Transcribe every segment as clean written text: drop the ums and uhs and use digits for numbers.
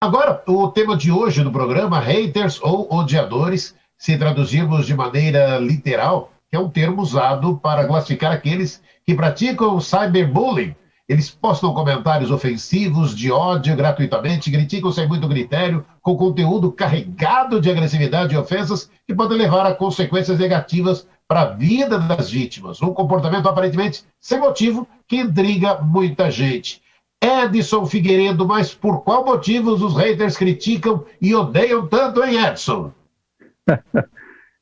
Agora, o tema de hoje do programa, haters ou odiadores, se traduzirmos de maneira literal, que é um termo usado para classificar aqueles que praticam cyberbullying. Eles postam comentários ofensivos, de ódio gratuitamente, criticam sem muito critério, com conteúdo carregado de agressividade e ofensas que podem levar a consequências negativas para a vida das vítimas. Um comportamento aparentemente sem motivo que intriga muita gente. Edson Figueiredo, mas por qual motivo os haters criticam e odeiam tanto, hein, Edson?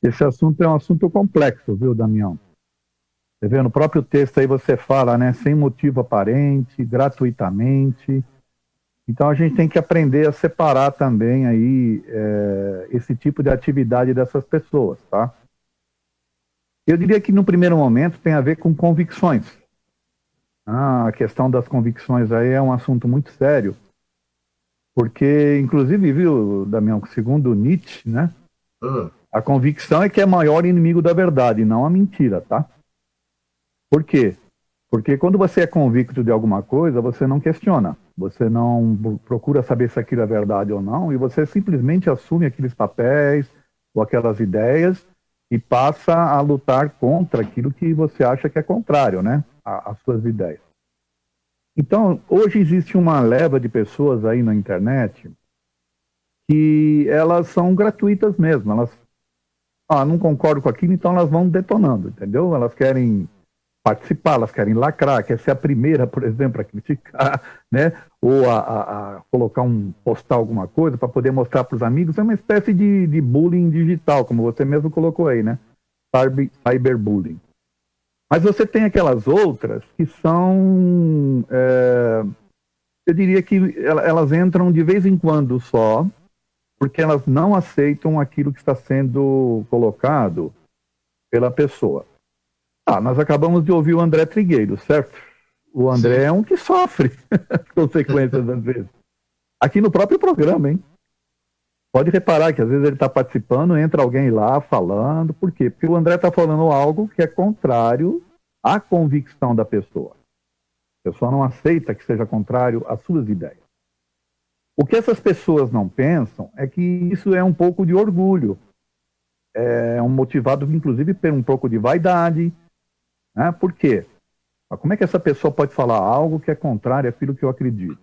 Esse assunto é um assunto complexo, viu, Damião? Você vê, no próprio texto aí você fala, né, sem motivo aparente, gratuitamente. Então a gente tem que aprender a separar também aí esse tipo de atividade dessas pessoas, tá? Eu diria que no primeiro momento tem a ver com convicções. A questão das convicções aí é um assunto muito sério, porque, inclusive, viu, Damião, segundo Nietzsche, né, a convicção é que é maior inimigo da verdade, não a mentira, tá? Por quê? Porque quando você é convicto de alguma coisa, você não questiona, você não procura saber se aquilo é verdade ou não, e você simplesmente assume aqueles papéis ou aquelas ideias e passa a lutar contra aquilo que você acha que é contrário, né? Às suas ideias. Então, hoje existe uma leva de pessoas aí na internet que elas são gratuitas mesmo, elas não concordo com aquilo, então elas vão detonando, entendeu? Elas querem participar, elas querem lacrar, quer ser a primeira, por exemplo, a criticar, né? Ou a colocar postar alguma coisa para poder mostrar para os amigos. É uma espécie de bullying digital, como você mesmo colocou aí, né? Cyberbullying. Mas você tem aquelas outras que são, eu diria que elas entram de vez em quando só, porque elas não aceitam aquilo que está sendo colocado pela pessoa. Nós acabamos de ouvir o André Trigueiro, certo? O André é um que sofre as consequências às vezes. Aqui no próprio programa, hein? Pode reparar que às vezes ele está participando, entra alguém lá falando. Por quê? Porque o André está falando algo que é contrário à convicção da pessoa. A pessoa não aceita que seja contrário às suas ideias. O que essas pessoas não pensam é que isso é um pouco de orgulho. É um motivado, inclusive, por um pouco de vaidade. Né? Por quê? Como é que essa pessoa pode falar algo que é contrário àquilo que eu acredito?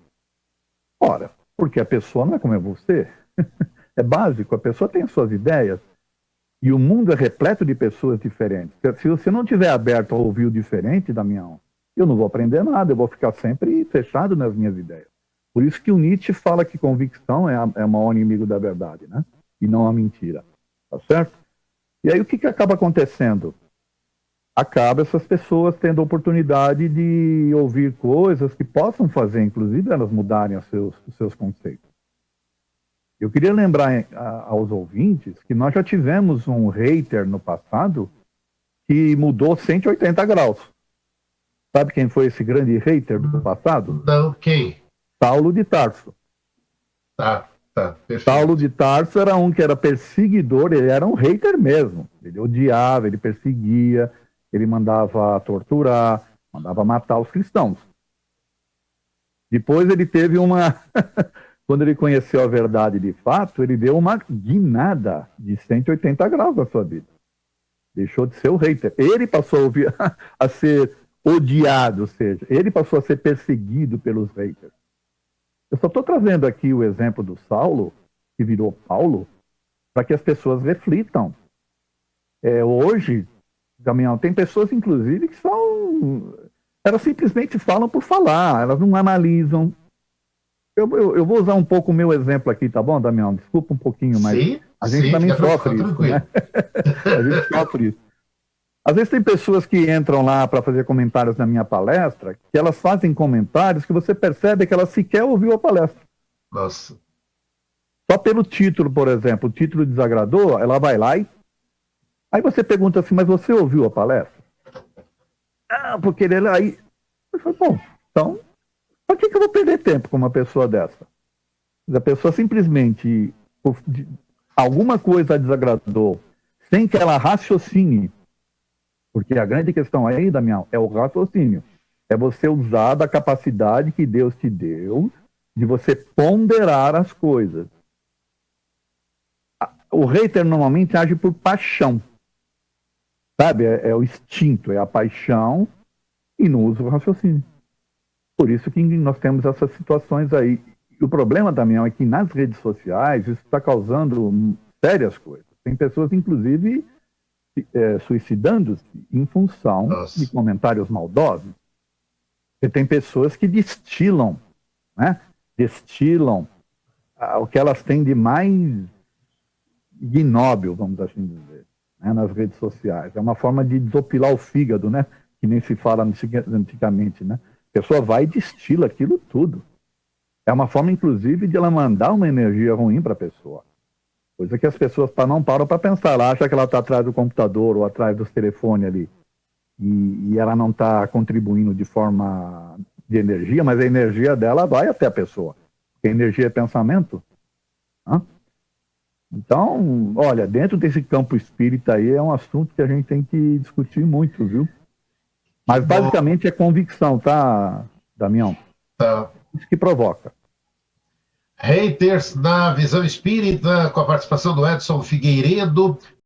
Ora, porque a pessoa não é como é você. É básico, a pessoa tem as suas ideias e o mundo é repleto de pessoas diferentes. Se você não estiver aberto a ouvir o diferente, Damião, eu não vou aprender nada, eu vou ficar sempre fechado nas minhas ideias. Por isso que o Nietzsche fala que convicção é o maior inimigo da verdade, né? E não a mentira. Tá certo? E aí o que acaba acontecendo? Acaba essas pessoas tendo a oportunidade de ouvir coisas que possam fazer, inclusive, elas mudarem os seus conceitos. Eu queria lembrar aos ouvintes que nós já tivemos um hater no passado que mudou 180 graus. Sabe quem foi esse grande hater do passado? Não, quem? Saulo de Tarso. Tá, perfeito. Saulo de Tarso era um que era perseguidor, ele era um hater mesmo. Ele odiava, ele perseguia, ele mandava torturar, mandava matar os cristãos. Depois ele teve uma... Quando ele conheceu a verdade de fato, ele deu uma guinada de 180 graus na sua vida. Deixou de ser o hater. Ele passou a ser odiado, ou seja, ele passou a ser perseguido pelos haters. Eu só estou trazendo aqui o exemplo do Saulo, que virou Paulo, para que as pessoas reflitam. Hoje, Damião, tem pessoas, inclusive, que são... Elas simplesmente falam por falar, elas não analisam. Eu vou usar um pouco o meu exemplo aqui, tá bom, Damião? Desculpa um pouquinho, mas a gente também sofre isso, né? A gente sofre isso. Às vezes tem pessoas que entram lá para fazer comentários na minha palestra, que elas fazem comentários que você percebe que elas sequer ouviu a palestra. Nossa. Só pelo título, por exemplo, o título desagradou, ela vai lá e... Aí você pergunta assim, mas você ouviu a palestra? Porque ele aí... Eu falei, bom, então... Por que eu vou perder tempo com uma pessoa dessa? A pessoa simplesmente alguma coisa desagradou, sem que ela raciocine, porque a grande questão aí, Damião, é o raciocínio. É você usar da capacidade que Deus te deu de você ponderar as coisas. O hater normalmente age por paixão. Sabe? É o instinto, é a paixão e não usa o raciocínio. Por isso que nós temos essas situações aí. E o problema, Damião, é que nas redes sociais isso está causando sérias coisas. Tem pessoas, inclusive, suicidando-se em função de comentários maldosos. E tem pessoas que destilam, né? Destilam o que elas têm de mais ignóbil, vamos assim dizer, né? Nas redes sociais. É uma forma de desopilar o fígado, né? Que nem se fala antigamente, né? A pessoa vai e destila aquilo tudo. É uma forma, inclusive, de ela mandar uma energia ruim para a pessoa. Coisa que as pessoas não param para pensar. Ela acha que ela está atrás do computador ou atrás dos telefones ali. E ela não está contribuindo de forma de energia, mas a energia dela vai até a pessoa. Porque a energia é pensamento. Né? Então, olha, dentro desse campo espírita aí é um assunto que a gente tem que discutir muito, viu? Mas basicamente é convicção, tá, Damião? Tá. Isso que provoca. Haters na Visão Espírita, com a participação do Edson Figueiredo.